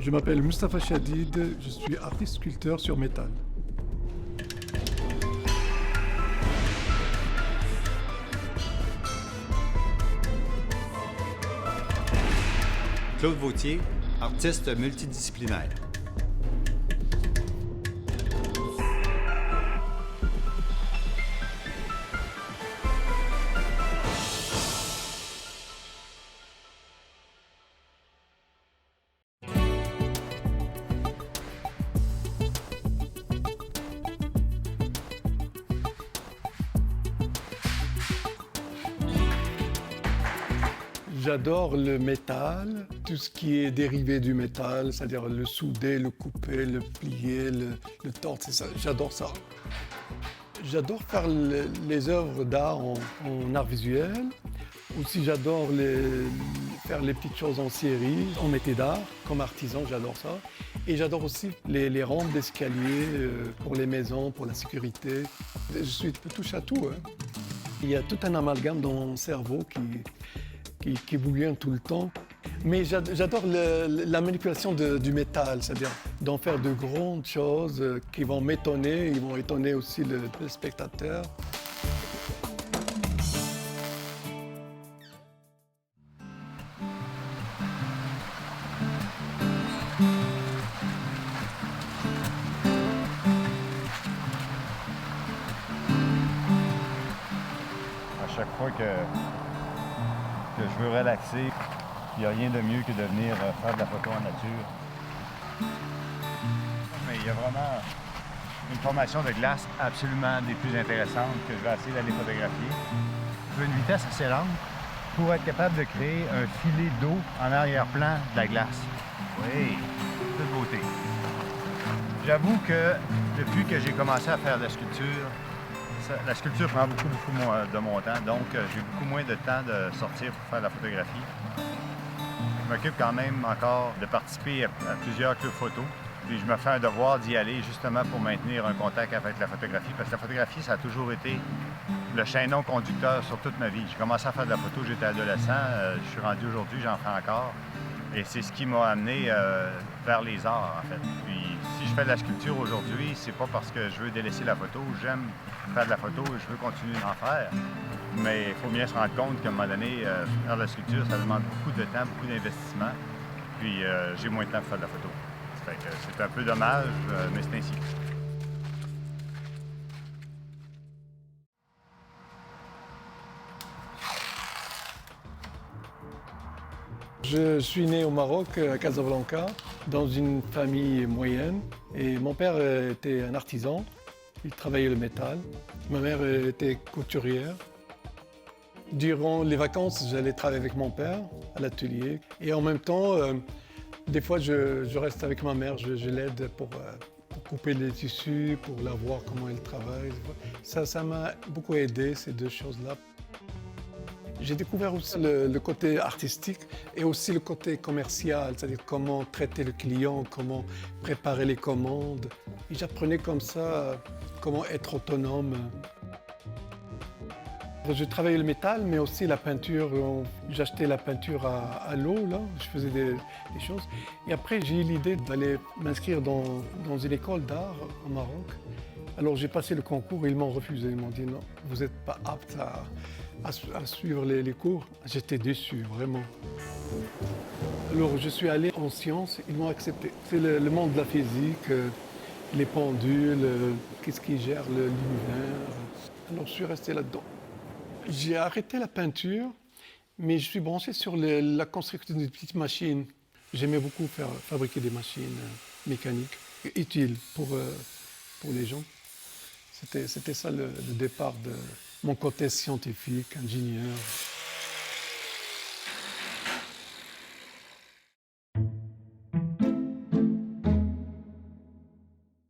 Je m'appelle Mustapha Chadid, je suis artiste sculpteur sur métal. Claude Vautier, artiste multidisciplinaire. J'adore le métal, tout ce qui est dérivé du métal, c'est-à-dire le souder, le couper, le plier, le tordre, c'est ça. J'adore ça. J'adore faire les œuvres d'art en art visuel. Aussi, j'adore faire les petites choses en série, en métier d'art, comme artisan, j'adore ça. Et j'adore aussi les rampes d'escalier pour les maisons, pour la sécurité. Je suis touche à tout. Hein. Il y a tout un amalgame dans mon cerveau qui bouillonne tout le temps. Mais j'adore la manipulation du métal, c'est-à-dire d'en faire de grandes choses qui vont m'étonner, ils vont étonner aussi le spectateur. À chaque fois que je veux relaxer, il n'y a rien de mieux que de venir faire de la photo en nature. Mais il y a vraiment une formation de glace absolument des plus intéressantes que je vais essayer d'aller photographier. Je veux une vitesse assez lente pour être capable de créer un filet d'eau en arrière-plan de la glace. Oui, toute beauté. J'avoue que depuis que j'ai commencé à faire de la sculpture prend beaucoup de mon temps, donc j'ai beaucoup moins de temps de sortir pour faire de la photographie. Je m'occupe quand même encore de participer à plusieurs clubs photo, puis je me fais un devoir d'y aller justement pour maintenir un contact avec la photographie, parce que la photographie, ça a toujours été le chaînon conducteur sur toute ma vie. J'ai commencé à faire de la photo, j'étais adolescent, je suis rendu aujourd'hui, j'en fais encore, et c'est ce qui m'a amené vers les arts, en fait. Puis, si je fais de la sculpture aujourd'hui, c'est pas parce que je veux délaisser la photo. J'aime faire de la photo et je veux continuer d'en faire. Mais il faut bien se rendre compte qu'à un moment donné, faire de la sculpture, ça demande beaucoup de temps, beaucoup d'investissement. Puis j'ai moins de temps pour faire de la photo. Ça fait que c'est un peu dommage, mais c'est ainsi. Je suis né au Maroc, à Casablanca, dans une famille moyenne. Et mon père était un artisan, il travaillait le métal. Ma mère était couturière. Durant les vacances, j'allais travailler avec mon père à l'atelier. Et en même temps, des fois, je reste avec ma mère, je l'aide pour couper les tissus, pour la voir comment elle travaille. Ça m'a beaucoup aidé, ces deux choses-là. J'ai découvert aussi le côté artistique et aussi le côté commercial, c'est-à-dire comment traiter le client, comment préparer les commandes. Et j'apprenais comme ça comment être autonome. Je travaillais le métal, mais aussi la peinture. J'achetais la peinture à l'eau, là. Je faisais des choses. Et après, j'ai eu l'idée d'aller m'inscrire dans une école d'art au Maroc. Alors j'ai passé le concours et ils m'ont refusé. Ils m'ont dit non, vous n'êtes pas apte à suivre les cours. J'étais déçu, vraiment. Alors je suis allé en sciences, ils m'ont accepté. C'est le monde de la physique, les pendules, qu'est-ce qui gère l'univers. Alors je suis resté là-dedans. J'ai arrêté la peinture, mais je suis branché sur la construction de petites machines. J'aimais beaucoup fabriquer des machines mécaniques utiles pour les gens. C'était ça le départ de mon côté scientifique, ingénieur.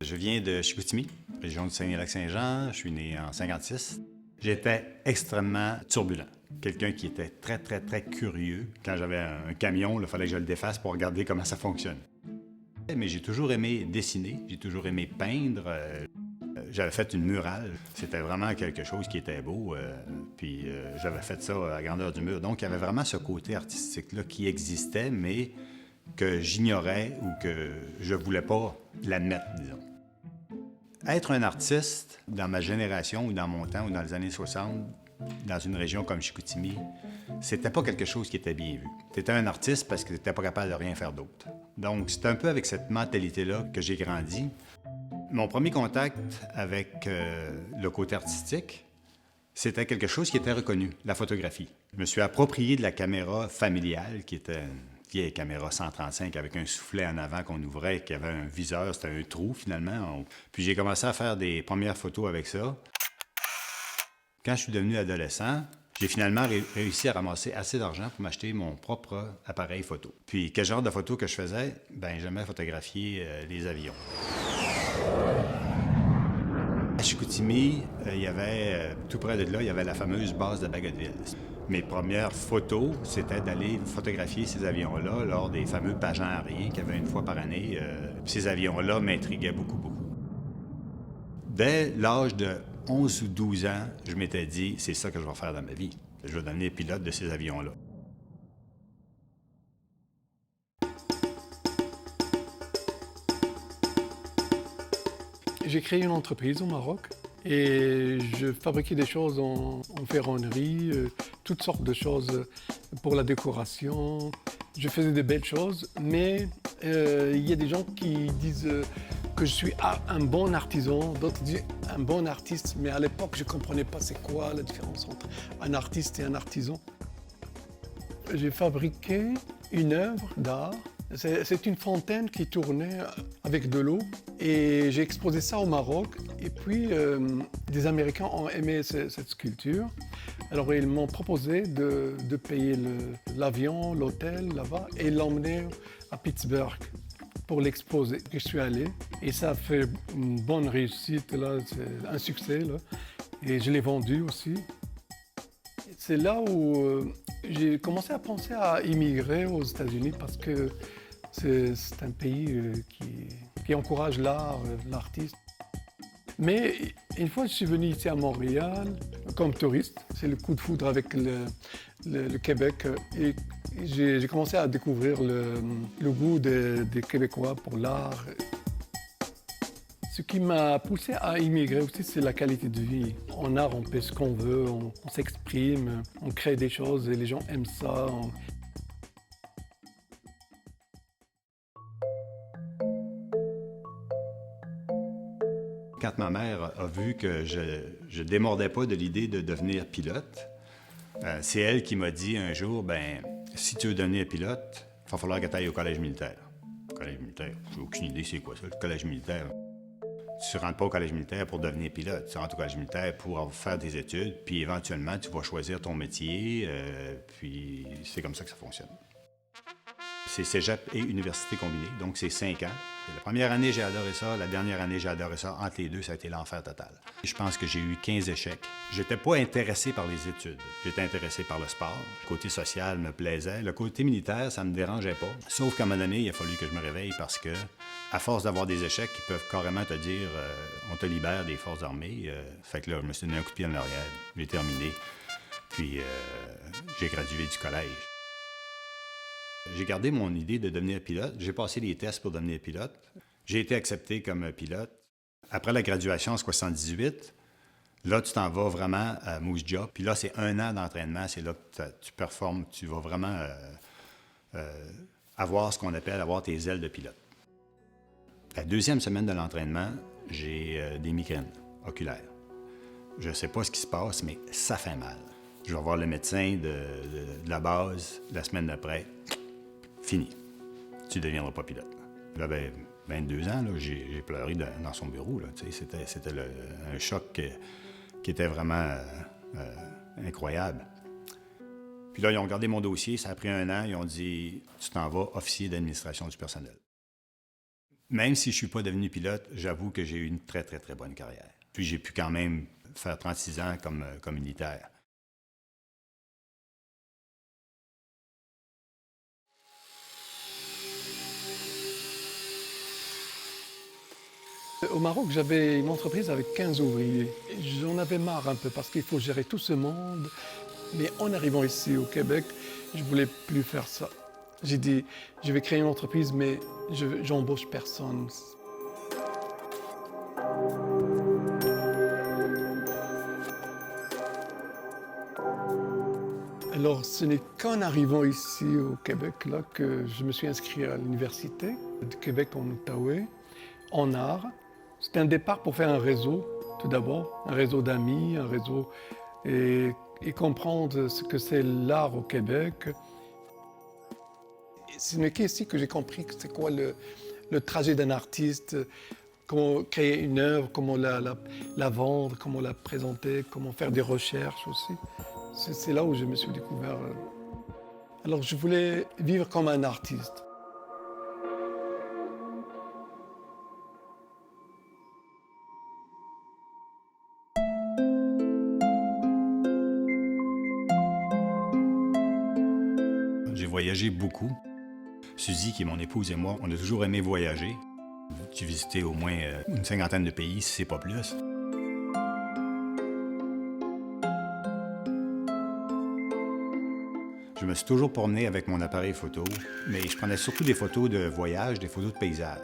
Je viens de Chicoutimi, région du Saguenay-Lac-Saint-Jean. Je suis né en 1956. J'étais extrêmement turbulent. Quelqu'un qui était très, très, très curieux. Quand j'avais un camion, il fallait que je le défasse pour regarder comment ça fonctionne. Mais j'ai toujours aimé dessiner, j'ai toujours aimé peindre. J'avais fait une murale. C'était vraiment quelque chose qui était beau. Puis j'avais fait ça à la grandeur du mur. Donc, il y avait vraiment ce côté artistique-là qui existait, mais que j'ignorais ou que je voulais pas l'admettre, disons. Être un artiste, dans ma génération ou dans mon temps ou dans les années 60, dans une région comme Chicoutimi, c'était pas quelque chose qui était bien vu. Tu étais un artiste parce que tu n'étais pas capable de rien faire d'autre. Donc, c'est un peu avec cette mentalité-là que j'ai grandi. Mon premier contact avec le côté artistique, c'était quelque chose qui était reconnu, la photographie. Je me suis approprié de la caméra familiale, qui était une vieille caméra 135 avec un soufflet en avant qu'on ouvrait, qui avait un viseur, c'était un trou finalement. Puis j'ai commencé à faire des premières photos avec ça. Quand je suis devenu adolescent, j'ai finalement réussi à ramasser assez d'argent pour m'acheter mon propre appareil photo. Puis quel genre de photos que je faisais? Bien, j'aimais photographier les avions. À Chicoutimi, il y avait, tout près de là, il y avait la fameuse base de Bagotville. Mes premières photos, c'était d'aller photographier ces avions-là lors des fameux pageants aériens qu'il y avait une fois par année. Ces avions-là m'intriguaient beaucoup, beaucoup. Dès l'âge de 11 ou 12 ans, je m'étais dit, c'est ça que je vais faire dans ma vie. Je vais devenir pilote de ces avions-là. J'ai créé une entreprise au Maroc et je fabriquais des choses en ferronnerie, toutes sortes de choses pour la décoration. Je faisais de belles choses, mais il y a des gens qui disent que je suis un bon artisan, d'autres disent un bon artiste, mais à l'époque, je ne comprenais pas c'est quoi la différence entre un artiste et un artisan. J'ai fabriqué une œuvre d'art. C'est une fontaine qui tournait avec de l'eau et j'ai exposé ça au Maroc. Et puis, des Américains ont aimé cette sculpture. Alors, ils m'ont proposé de payer l'avion, l'hôtel là-bas et l'emmener à Pittsburgh pour l'exposer. Je suis allé et ça a fait une bonne réussite, là, c'est un succès. Là. Et je l'ai vendu aussi. C'est là où j'ai commencé à penser à immigrer aux États-Unis parce que c'est un pays qui encourage l'art, l'artiste. Mais une fois, je suis venu ici à Montréal comme touriste. C'est le coup de foudre avec le Québec. Et j'ai commencé à découvrir le goût des Québécois pour l'art. Ce qui m'a poussé à immigrer aussi, c'est la qualité de vie. En art, on fait ce qu'on veut, on s'exprime, on crée des choses et les gens aiment ça. Quand ma mère a vu que je démordais pas de l'idée de devenir pilote, c'est elle qui m'a dit un jour, ben si tu veux devenir pilote, il va falloir que tu ailles au collège militaire. Le collège militaire, j'ai aucune idée c'est quoi ça, le collège militaire. Tu ne rentres pas au collège militaire pour devenir pilote. Tu rentres au collège militaire pour faire des études, puis éventuellement, tu vas choisir ton métier, puis c'est comme ça que ça fonctionne. C'est cégep et université combinée, donc c'est 5 ans. La première année, j'ai adoré ça. La dernière année, j'ai adoré ça. Entre les deux, ça a été l'enfer total. Je pense que j'ai eu 15 échecs. J'étais pas intéressé par les études. J'étais intéressé par le sport. Le côté social me plaisait. Le côté militaire, ça me dérangeait pas. Sauf qu'à un moment donné, il a fallu que je me réveille parce que, à force d'avoir des échecs qui peuvent carrément te dire on te libère des forces armées, fait que là, je me suis donné un coup de pied en arrière. J'ai terminé. Puis, j'ai gradué du collège. J'ai gardé mon idée de devenir pilote. J'ai passé les tests pour devenir pilote. J'ai été accepté comme pilote. Après la graduation en 78, là, tu t'en vas vraiment à Moose Jaw. Puis là, c'est 1 an d'entraînement. C'est là que tu performes. Tu vas vraiment avoir ce qu'on appelle avoir tes ailes de pilote. La 2e semaine de l'entraînement, j'ai des migraines oculaires. Je ne sais pas ce qui se passe, mais ça fait mal. Je vais voir le médecin de la base la semaine d'après. Fini. Tu ne deviendras pas pilote. J'avais 22 ans, là, j'ai pleuré dans son bureau. Là, c'était un choc qui était vraiment incroyable. Puis là, ils ont regardé mon dossier, ça a pris 1 an, ils ont dit « Tu t'en vas officier d'administration du personnel ». Même si je ne suis pas devenu pilote, j'avoue que j'ai eu une très, très, très bonne carrière. Puis j'ai pu quand même faire 36 ans comme militaire. Au Maroc, j'avais une entreprise avec 15 ouvriers. J'en avais marre un peu parce qu'il faut gérer tout ce monde. Mais en arrivant ici au Québec, je ne voulais plus faire ça. J'ai dit, je vais créer une entreprise, mais j'embauche personne. Alors, ce n'est qu'en arrivant ici au Québec là, que je me suis inscrit à l'Université de Québec en Outaouais, en art. C'était un départ pour faire un réseau, tout d'abord, un réseau d'amis, un réseau, et comprendre ce que c'est l'art au Québec. Ce n'est qu'ici que j'ai compris que c'est quoi le trajet d'un artiste, comment créer une œuvre, comment la vendre, comment la présenter, comment faire des recherches aussi. C'est là où je me suis découvert. Alors je voulais vivre comme un artiste. J'ai voyagé beaucoup. Suzy, qui est mon épouse, et moi, on a toujours aimé voyager. J'ai visité au moins une 50aine de pays, si c'est pas plus. Je me suis toujours promené avec mon appareil photo, mais je prenais surtout des photos de voyage, des photos de paysage.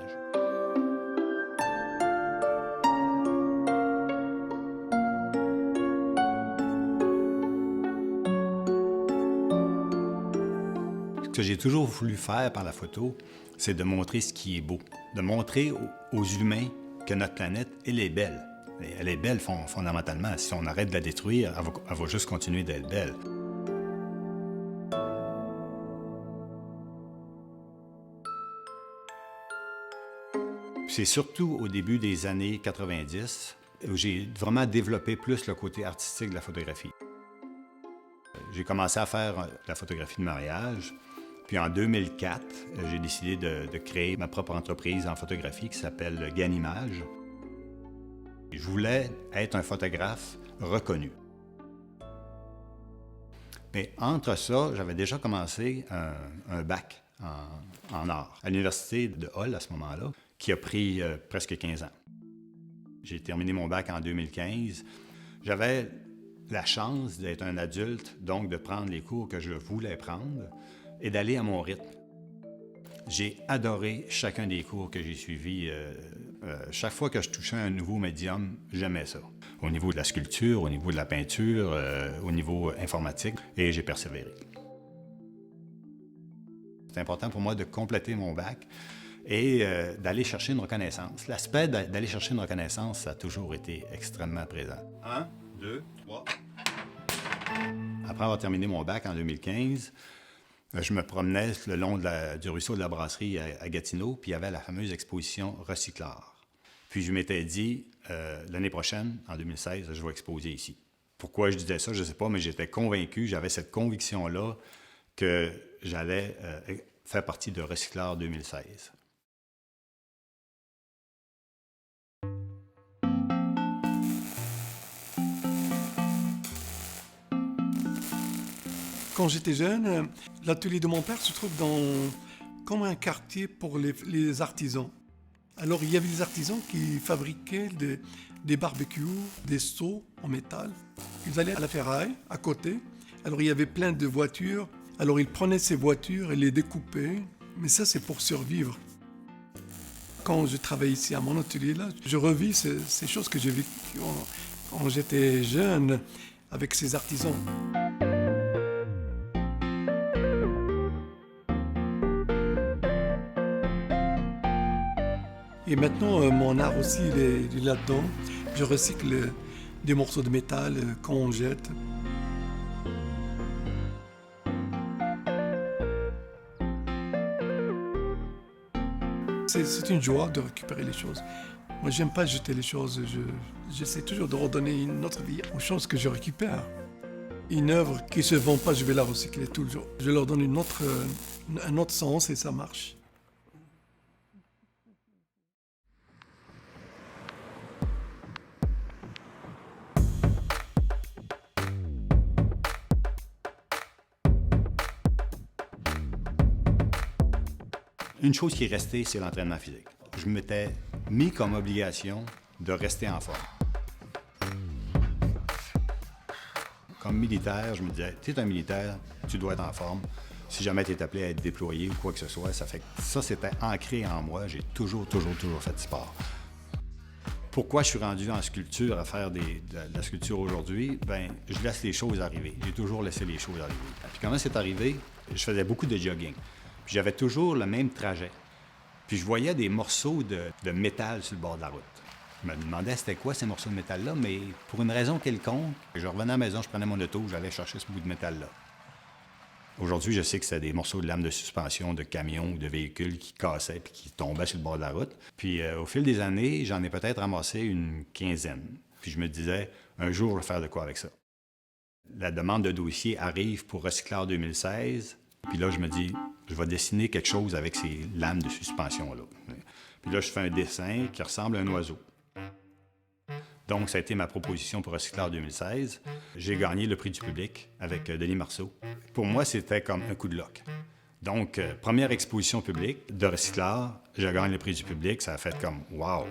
Ce que j'ai toujours voulu faire par la photo, c'est de montrer ce qui est beau, de montrer aux humains que notre planète, elle est belle. Elle est belle fondamentalement. Si on arrête de la détruire, elle va juste continuer d'être belle. C'est surtout au début des années 90 où j'ai vraiment développé plus le côté artistique de la photographie. J'ai commencé à faire de la photographie de mariage. Puis en 2004, j'ai décidé de créer ma propre entreprise en photographie qui s'appelle Ganimage. Je voulais être un photographe reconnu. Mais entre ça, j'avais déjà commencé un bac en art à l'Université de Hull à ce moment-là, qui a pris presque 15 ans. J'ai terminé mon bac en 2015. J'avais la chance d'être un adulte, donc de prendre les cours que je voulais prendre et d'aller à mon rythme. J'ai adoré chacun des cours que j'ai suivis. Chaque fois que je touchais un nouveau médium, j'aimais ça. Au niveau de la sculpture, au niveau de la peinture, au niveau informatique, et j'ai persévéré. C'est important pour moi de compléter mon bac et d'aller chercher une reconnaissance. L'aspect d'aller chercher une reconnaissance, ça a toujours été extrêmement présent. 1, 2, 3. Après avoir terminé mon bac en 2015, je me promenais le long du ruisseau de la Brasserie à Gatineau, puis il y avait la fameuse exposition Recyclard. Puis je m'étais dit, l'année prochaine, en 2016, je vais exposer ici. Pourquoi je disais ça, je ne sais pas, mais j'étais convaincu, j'avais cette conviction-là que j'allais faire partie de Recyclard 2016. Quand j'étais jeune, l'atelier de mon père se trouve comme un quartier pour les artisans. Alors il y avait des artisans qui fabriquaient des barbecues, des seaux en métal. Ils allaient à la ferraille, à côté. Alors il y avait plein de voitures. Alors ils prenaient ces voitures et les découpaient. Mais ça, c'est pour survivre. Quand je travaille ici à mon atelier, là, je revis ces choses que j'ai vécues quand j'étais jeune avec ces artisans. Et maintenant, mon art aussi, il est là-dedans. Je recycle des morceaux de métal qu'on jette. C'est une joie de récupérer les choses. Moi, j'aime pas jeter les choses. J'essaie toujours de redonner une autre vie aux choses que je récupère. Une œuvre qui ne se vend pas, je vais la recycler tout le jour. Je leur donne un autre sens et ça marche. Une chose qui est restée, c'est l'entraînement physique. Je m'étais mis comme obligation de rester en forme. Comme militaire, je me disais, tu es un militaire, tu dois être en forme. Si jamais tu es appelé à être déployé ou quoi que ce soit, ça fait que ça, c'était ancré en moi. J'ai toujours fait du sport. Pourquoi je suis rendu en sculpture à faire de la sculpture aujourd'hui? Bien, je laisse les choses arriver. J'ai toujours laissé les choses arriver. Puis comment c'est arrivé? Je faisais beaucoup de jogging. Puis j'avais toujours le même trajet. Puis je voyais des morceaux de métal sur le bord de la route. Je me demandais c'était quoi ces morceaux de métal-là, mais pour une raison quelconque, je revenais à la maison, je prenais mon auto, j'allais chercher ce bout de métal-là. Aujourd'hui, je sais que c'était des morceaux de lames de suspension de camions ou de véhicules qui cassaient puis qui tombaient sur le bord de la route. Puis au fil des années, j'en ai peut-être ramassé une quinzaine. Puis je me disais, un jour, je vais faire de quoi avec ça. La demande de dossier arrive pour Recycleur 2016. Puis là, je me dis, je vais dessiner quelque chose avec ces lames de suspension-là. Puis là, je fais un dessin qui ressemble à un oiseau. Donc, ça a été ma proposition pour Recycleur 2016. J'ai gagné le prix du public avec Denis Marceau. Pour moi, c'était comme un coup de loc. Donc, première exposition publique de Recycleur, je gagne le prix du public, ça a fait comme « wow ».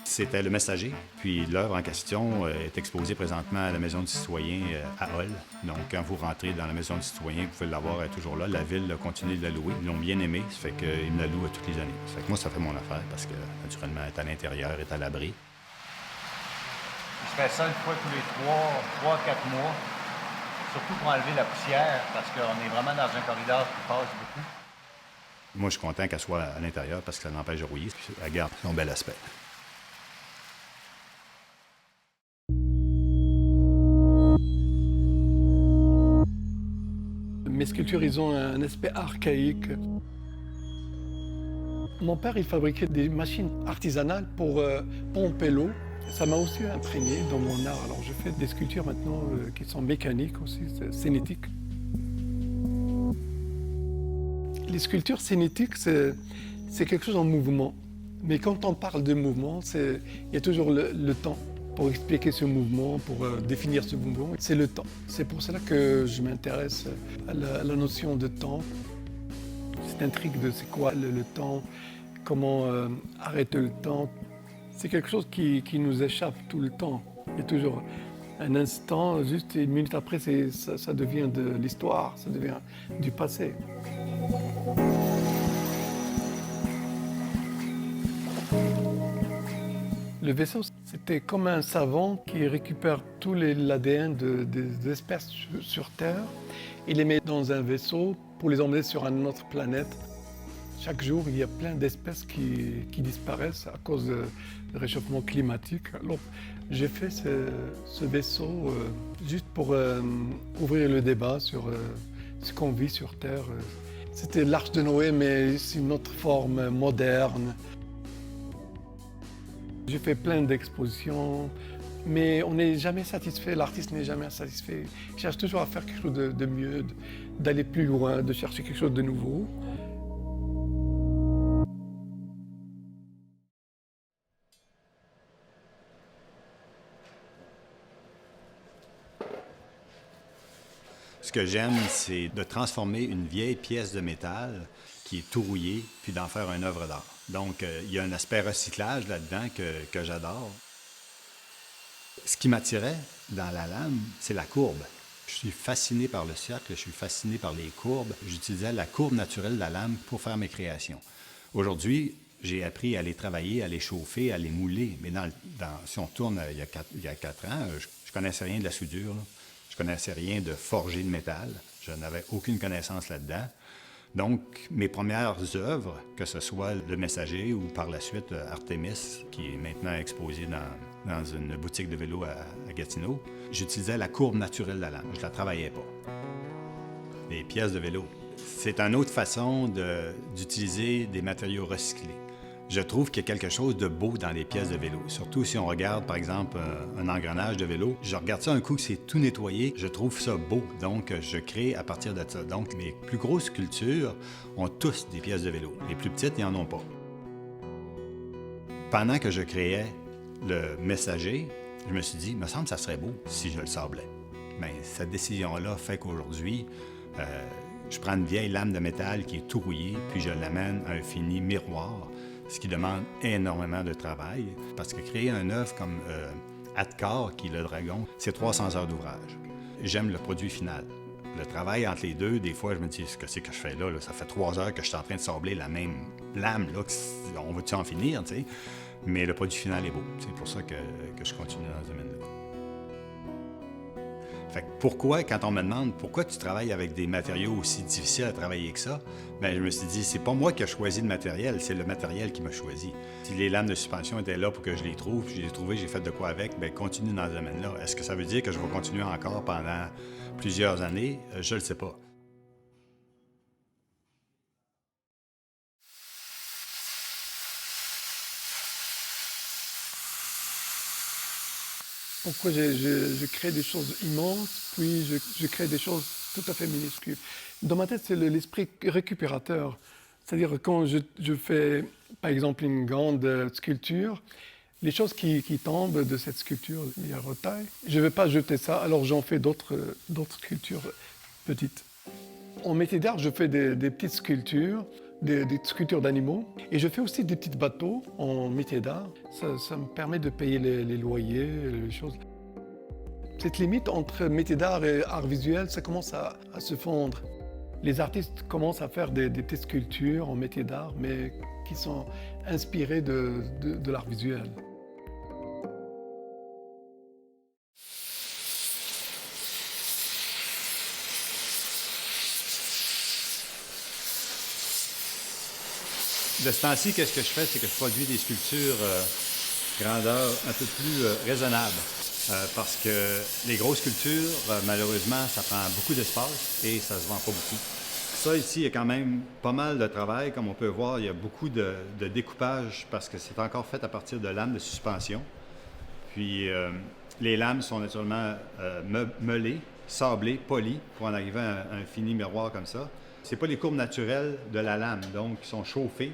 C'était Le Messager, puis l'œuvre en question est exposée présentement à la Maison du Citoyen à Hull. Donc, quand vous rentrez dans la Maison du Citoyen, vous pouvez l'avoir, elle est toujours là. La Ville a continué de la louer. Ils l'ont bien aimée, ça fait qu'ils me la louent toutes les années. Ça fait que moi, ça fait mon affaire parce que, naturellement, elle est à l'intérieur, elle est à l'abri. Je fais ça une fois tous les 3-4 mois, surtout pour enlever la poussière, parce qu'on est vraiment dans un corridor qui passe beaucoup. Moi, je suis content qu'elle soit à l'intérieur parce que ça l'empêche de rouiller. Puis elle garde son bel aspect. Mes sculptures, ils ont un aspect archaïque. Mon père, il fabriquait des machines artisanales pour pomper l'eau. Ça m'a aussi imprégné dans mon art. Alors, je fais des sculptures maintenant qui sont mécaniques aussi, cinétiques. Les sculptures cinétiques, c'est quelque chose en mouvement. Mais quand on parle de mouvement, il y a toujours le temps pour expliquer ce mouvement, pour définir ce mouvement. C'est le temps. C'est pour cela que je m'intéresse à la notion de temps. Cette intrigue de c'est quoi le temps, comment arrêter le temps. C'est quelque chose qui nous échappe tout le temps. Il y a toujours un instant, juste une minute après, ça devient de l'histoire, ça devient du passé. Le vaisseau, c'était comme un savant qui récupère tout l'ADN des espèces sur Terre. Il les met dans un vaisseau pour les emmener sur une autre planète. Chaque jour, il y a plein d'espèces qui disparaissent à cause du réchauffement climatique. Alors, j'ai fait ce vaisseau juste pour ouvrir le débat sur ce qu'on vit sur Terre. C'était l'Arche de Noé, mais c'est une autre forme moderne. J'ai fait plein d'expositions, mais on n'est jamais satisfait, l'artiste n'est jamais satisfait. Il cherche toujours à faire quelque chose de mieux, d'aller plus loin, de chercher quelque chose de nouveau. Ce que j'aime, c'est de transformer une vieille pièce de métal qui est tout rouillée, puis d'en faire une œuvre d'art. Donc, il y a un aspect recyclage là-dedans que j'adore. Ce qui m'attirait dans la lame, c'est la courbe. Je suis fasciné par le cercle, je suis fasciné par les courbes. J'utilisais la courbe naturelle de la lame pour faire mes créations. Aujourd'hui, j'ai appris à les travailler, à les chauffer, à les mouler. Mais si on tourne il y a 4 ans, je ne connaissais rien de la soudure, là. Je ne connaissais rien de forger de métal. Je n'avais aucune connaissance là-dedans. Donc, mes premières œuvres, que ce soit Le Messager ou par la suite Artemis, qui est maintenant exposé dans une boutique de vélo à Gatineau, j'utilisais la courbe naturelle de la lame. Je ne la travaillais pas. Les pièces de vélo, c'est une autre façon d'utiliser des matériaux recyclés. Je trouve qu'il y a quelque chose de beau dans les pièces de vélo. Surtout si on regarde, par exemple, un engrenage de vélo. Je regarde ça un coup que c'est tout nettoyé. Je trouve ça beau. Donc, je crée à partir de ça. Donc, mes plus grosses sculptures ont tous des pièces de vélo. Les plus petites, ils n'en ont pas. Pendant que je créais Le Messager, je me suis dit, il me semble que ça serait beau si je le sablais. Bien, cette décision-là fait qu'aujourd'hui, je prends une vieille lame de métal qui est tout rouillée, puis je l'amène à un fini miroir, ce qui demande énormément de travail, parce que créer une œuvre comme Atkar, qui est le dragon, c'est 300 heures d'ouvrage. J'aime le produit final. Le travail entre les deux, des fois, je me dis, qu'est-ce que je fais là? Ça fait 3 heures que je suis en train de sabler la même lame, là, on va-tu en finir, tu sais? Mais le produit final est beau. C'est pour ça que je continue dans ce domaine-là. Fait que pourquoi, quand on me demande pourquoi tu travailles avec des matériaux aussi difficiles à travailler que ça, bien, je me suis dit, c'est pas moi qui ai choisi le matériel, c'est le matériel qui m'a choisi. Si les lames de suspension étaient là pour que je les trouve, je les ai trouvées, j'ai fait de quoi avec, bien, continue dans ce domaine-là. Est-ce que ça veut dire que je vais continuer encore pendant plusieurs années? Je le sais pas. Pourquoi je crée des choses immenses, puis je crée des choses tout à fait minuscules. Dans ma tête, c'est l'esprit récupérateur. C'est-à-dire quand je fais, par exemple, une grande sculpture, les choses qui tombent de cette sculpture, il y a retaille. Je ne vais pas jeter ça, alors j'en fais d'autres sculptures petites. En métier d'art, je fais des petites sculptures, des sculptures d'animaux. Et je fais aussi des petits bateaux en métier d'art. Ça me permet de payer les loyers, les choses. Cette limite entre métier d'art et art visuel, ça commence à se fondre. Les artistes commencent à faire des petites sculptures en métier d'art, mais qui sont inspirées de l'art visuel. De ce temps-ci, qu'est-ce que je fais? C'est que je produis des sculptures grandeur un peu plus raisonnable. Parce que les grosses sculptures, malheureusement, ça prend beaucoup d'espace et ça se vend pas beaucoup. Ça, ici, il y a quand même pas mal de travail. Comme on peut voir, il y a beaucoup de découpage parce que c'est encore fait à partir de lames de suspension. Puis, les lames sont naturellement meulées, sablées, polies pour en arriver à un fini miroir comme ça. C'est pas les courbes naturelles de la lame, donc ils sont chauffés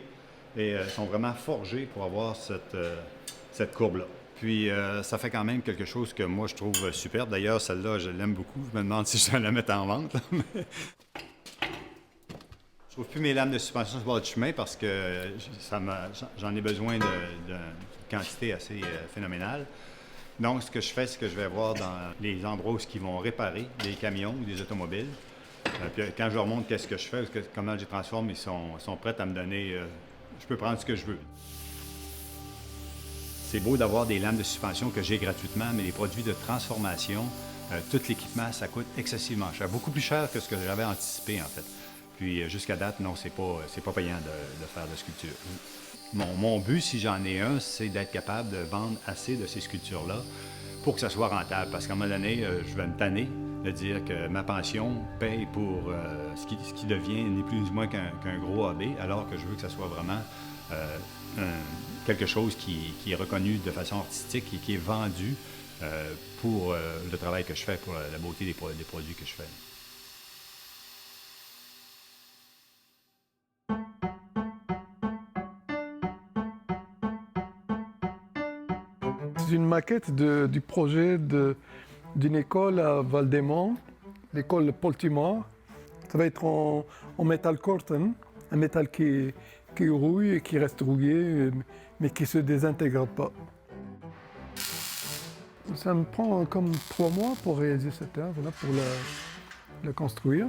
et sont vraiment forgés pour avoir cette courbe-là. Puis ça fait quand même quelque chose que moi je trouve superbe. D'ailleurs, celle-là, je l'aime beaucoup. Je me demande si je dois la mettre en vente. Je trouve plus mes lames de suspension sur le bord du chemin parce que j'en ai besoin d'une quantité assez phénoménale. Donc, ce que je fais, c'est que je vais voir dans les endroits où ils vont réparer des camions ou des automobiles. Puis quand je leur montre qu'est-ce que je fais, comment je les transforme, ils sont prêts à me donner... je peux prendre ce que je veux. C'est beau d'avoir des lames de suspension que j'ai gratuitement, mais les produits de transformation, tout l'équipement, ça coûte excessivement cher. Beaucoup plus cher que ce que j'avais anticipé, en fait. Puis jusqu'à date, non, c'est pas payant de faire de sculpture. Mon but, si j'en ai un, c'est d'être capable de vendre assez de ces sculptures-là pour que ça soit rentable. Parce qu'à un moment donné, je vais me tanner de dire que ma pension paye pour ce qui devient ni plus ni moins qu'un gros hobby, alors que je veux que ça soit vraiment quelque chose qui est reconnu de façon artistique et qui est vendu pour le travail que je fais, pour la beauté des produits que je fais. C'est une maquette du projet d'une école à Val-des-Monts, l'école Poltimore. Ça va être en métal corten, un métal qui rouille et qui reste rouillé, mais qui ne se désintègre pas. Ça me prend comme 3 mois pour réaliser cette œuvre, pour la construire.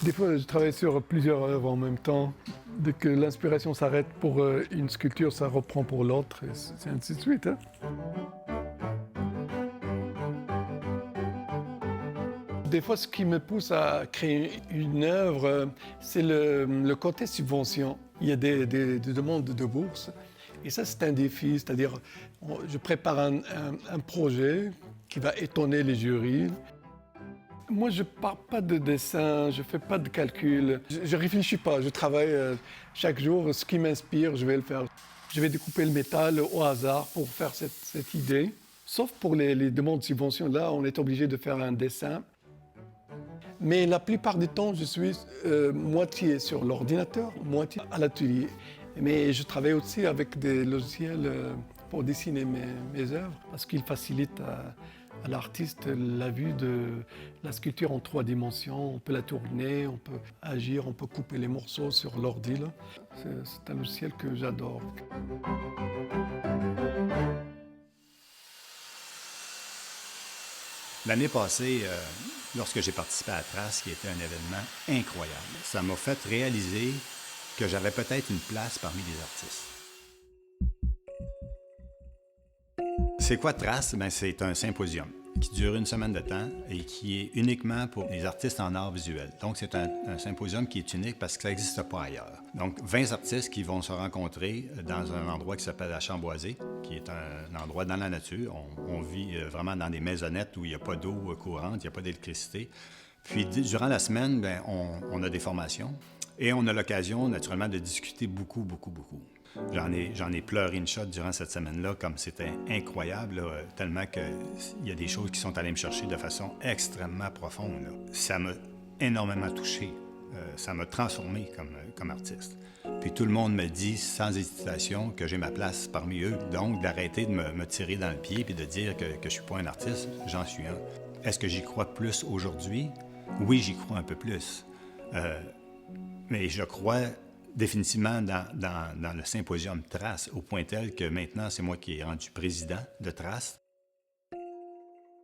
Des fois, je travaille sur plusieurs œuvres en même temps. Dès que l'inspiration s'arrête pour une sculpture, ça reprend pour l'autre, et c'est ainsi de suite. Des fois, ce qui me pousse à créer une œuvre, c'est le côté subvention. Il y a des demandes de bourse, et ça, c'est un défi. C'est-à-dire, je prépare un projet qui va étonner les jurys. Moi, je ne pars pas de dessin, je ne fais pas de calcul. Je ne réfléchis pas, je travaille chaque jour. Ce qui m'inspire, je vais le faire. Je vais découper le métal au hasard pour faire cette idée. Sauf pour les demandes de subvention, là, on est obligé de faire un dessin. Mais la plupart du temps, je suis moitié sur l'ordinateur, moitié à l'atelier. Mais je travaille aussi avec des logiciels pour dessiner mes œuvres parce qu'ils facilitent à l'artiste la vue de la sculpture en 3 dimensions. On peut la tourner, on peut agir, on peut couper les morceaux sur l'ordi. C'est un logiciel que j'adore. L'année passée, lorsque j'ai participé à Trace, qui était un événement incroyable, ça m'a fait réaliser que j'avais peut-être une place parmi les artistes. C'est quoi Trace? Ben, c'est un symposium qui dure une semaine de temps et qui est uniquement pour les artistes en art visuel. Donc, c'est un symposium qui est unique parce que ça n'existe pas ailleurs. Donc, 20 artistes qui vont se rencontrer dans un endroit qui s'appelle la Chamboisée, qui est un endroit dans la nature. On vit vraiment dans des maisonnettes où il n'y a pas d'eau courante, il n'y a pas d'électricité. Puis, durant la semaine, bien, on a des formations et on a l'occasion, naturellement, de discuter beaucoup. J'en ai pleuré une shot durant cette semaine-là, comme c'était incroyable, là, tellement qu'il y a des choses qui sont allées me chercher de façon extrêmement profonde. Là. Ça m'a énormément touché. Ça m'a transformé comme artiste. Puis tout le monde me dit, sans hésitation, que j'ai ma place parmi eux. Donc, d'arrêter de me tirer dans le pied puis de dire que je suis pas un artiste, j'en suis un. Est-ce que j'y crois plus aujourd'hui? Oui, j'y crois un peu plus. Mais je crois définitivement dans le symposium Trace, au point tel que maintenant, c'est moi qui ai rendu président de Trace.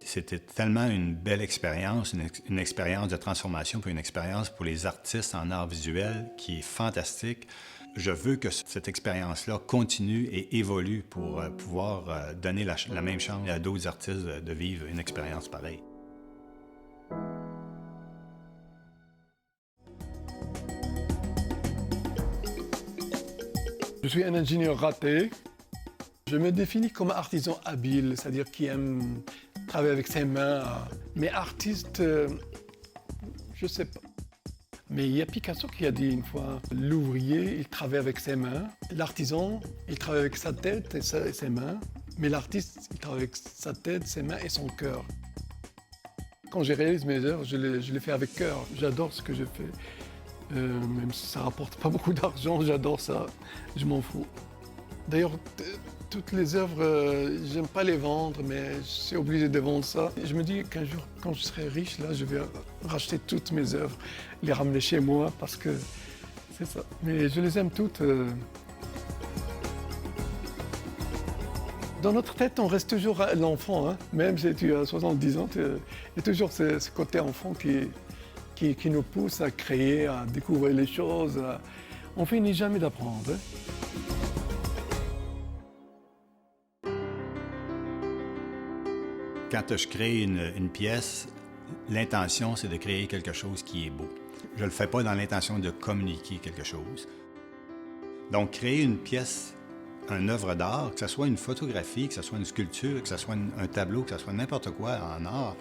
C'était tellement une belle expérience, une expérience de transformation, puis une expérience pour les artistes en art visuel qui est fantastique. Je veux que cette expérience-là continue et évolue pour pouvoir donner la même chance à d'autres artistes de vivre une expérience pareille. Je suis un ingénieur raté. Je me définis comme artisan habile, c'est-à-dire qui aime travailler avec ses mains. Mais artiste, je ne sais pas. Mais il y a Picasso qui a dit une fois, l'ouvrier, il travaille avec ses mains. L'artisan, il travaille avec sa tête et ses mains. Mais l'artiste, il travaille avec sa tête, ses mains et son cœur. Quand je réalise mes œuvres, je les fais avec cœur. J'adore ce que je fais. Même si ça ne rapporte pas beaucoup d'argent, j'adore ça. Je m'en fous. D'ailleurs, toutes les œuvres, j'aime pas les vendre, mais je suis obligé de vendre ça. Je me dis qu'un jour, quand je serai riche, là, je vais racheter toutes mes œuvres, les ramener chez moi, parce que c'est ça. Mais je les aime toutes. Dans notre tête, on reste toujours l'enfant, hein. Même si tu as 70 ans, il y a toujours ce côté enfant qui nous pousse à créer, à découvrir les choses. On finit jamais d'apprendre. Quand je crée une pièce, l'intention, c'est de créer quelque chose qui est beau. Je ne le fais pas dans l'intention de communiquer quelque chose. Donc, créer une pièce, une œuvre d'art, que ce soit une photographie, que ce soit une sculpture, que ce soit un tableau, que ce soit n'importe quoi en art,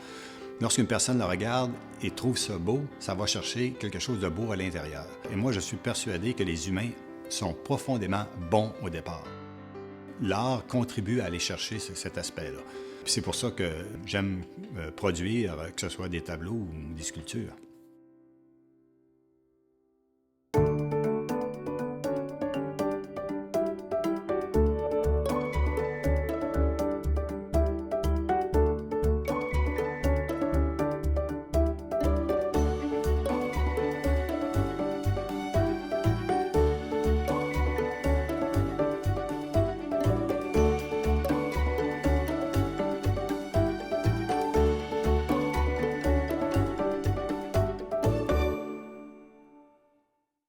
lorsqu'une personne le regarde et trouve ça beau, ça va chercher quelque chose de beau à l'intérieur. Et moi, je suis persuadé que les humains sont profondément bons au départ. L'art contribue à aller chercher cet aspect-là. Puis c'est pour ça que j'aime produire, que ce soit des tableaux ou des sculptures.